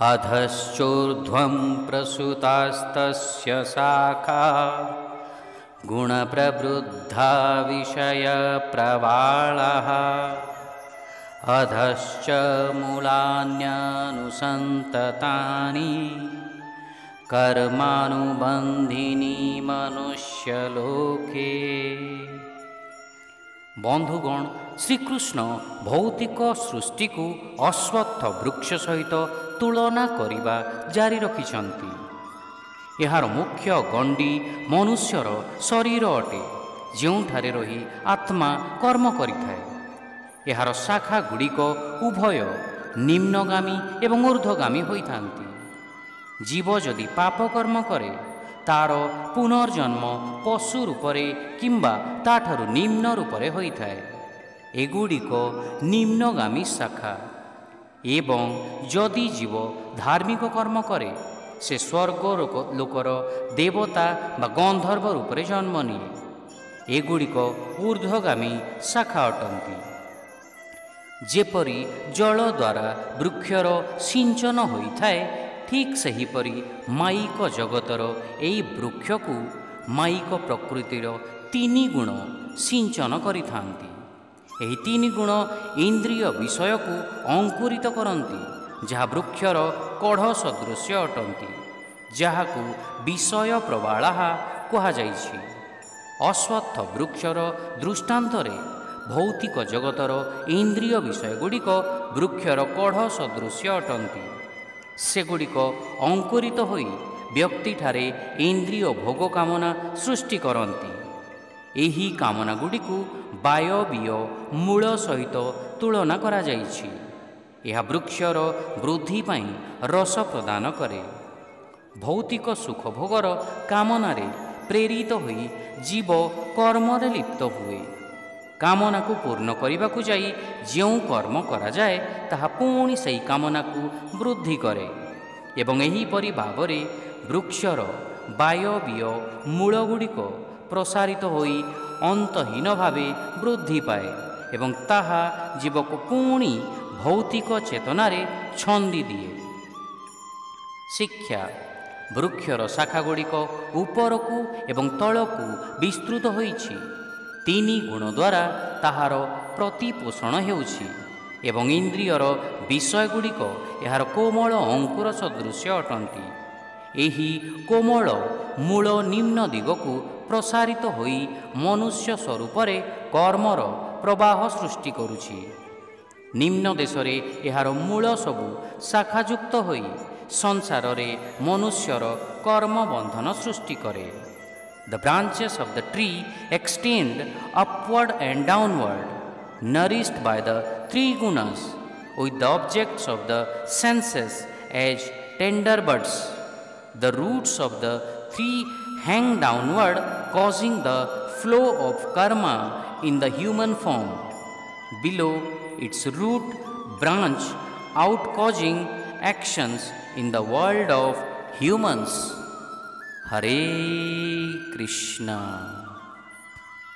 अधश्चोर्ध्वं प्रसुतास्तस्य शाखा गुणप्रवृद्धा विषयप्रवाळः अधश्च मूलान्यनुसन्ततानि कर्मानुबन्धिनी मनुष्यलोके। बंधुगण, श्रीकृष्ण भौतिक सृष्टि को अश्वत्थ वृक्ष सहित तुलना करिबा जारी रखिछन्ति। यार मुख्य गंडी मनुष्यर शरीर अटे, जोंठारे रही आत्मा कर्म करिथाए। यार शाखा गुड़िक उभय निम्नगामी एवं ऊर्ध्वगामी होइथान्ति। जीव जदि पाप कर्म करे तार पुनर्जन्म पशु रूपरे किंबा ताठारु निम्न रूपरे होइथाए। एगुड़िक निम्नगामी शाखा। एवं जदि जीव धार्मिक कर्म करे से स्वर्ग लोकर देवता बा गंधर्व रूपरे जन्म निये। एगुड़िक ऊर्ध्वगामी शाखा अटंती। जेपरी जल द्वारा वृक्षर सिंचन होइथाए, ठीक सेहीपरि माइक जगतर एई वृक्ष को माइक प्रकृतिर तीन गुण सिंचन करिथांती। एही तीन गुण इंद्रिय विषय को अंकुरित करती, जहा वृक्षर कढ़ सदृश्य अटंती, जहाकू विषय प्रवालाहा कहा जाइछि। अश्वत्थ वृक्षर दृष्टांतरे भौतिक जगतर इंद्रिय विषय गुड़िक वृक्षर कढ़ सदृश्य अटंती। सेगुड़िक अंकुरित होई व्यक्ति ठारे इंद्रिय भोग कामना सृष्टि करती। एही कामना गुड़िकु वायवीय मूल सहित तुलना करा जाइछि। यह वृक्षर वृद्धि पाई रस प्रदान करे। भौतिक सुख भोगर कामनारे प्रेरित होई जीव कर्मरे लिप्त हुए। कामना को पूर्ण करने को जाई जो कर्म करा जाए ताहा पुणी सही कामना को वृद्धि करे। एवं एहीपरि भावरे वृक्षर वायवीय मूल गुड़िक प्रसारित होई अंतहीन भावे वृद्धि पाए एवं ताहा जीव को पुणी भौतिक चेतनारे छंदी दिए। शिक्षा वृक्षर शाखा गुड़िक उपरकू एवं तलकू विस्तृत होइछि। तीन गुण द्वारा ताहार प्रतिपोषण हेउछि एवं इंद्रियर विषय गुड़िक यार कोमल अंकुर सदृश्य अटंती। एही कोमल मूल निम्न दिगकू प्रसारित होई मनुष्य स्वरूपरे कर्मर प्रवाह सृष्टि करुछि। निम्न देशरे यार मूल सबु शाखायुक्त होई संसाररे मनुष्यर कर्म बंधन सृष्टि करे। The branches of the tree extend upward and downward, nourished by the three gunas, with the objects of the senses as tender buds. The roots of the tree hang downward, causing the flow of karma in the human form. Below its root branch out, causing actions in the world of humans. Hare Krishna.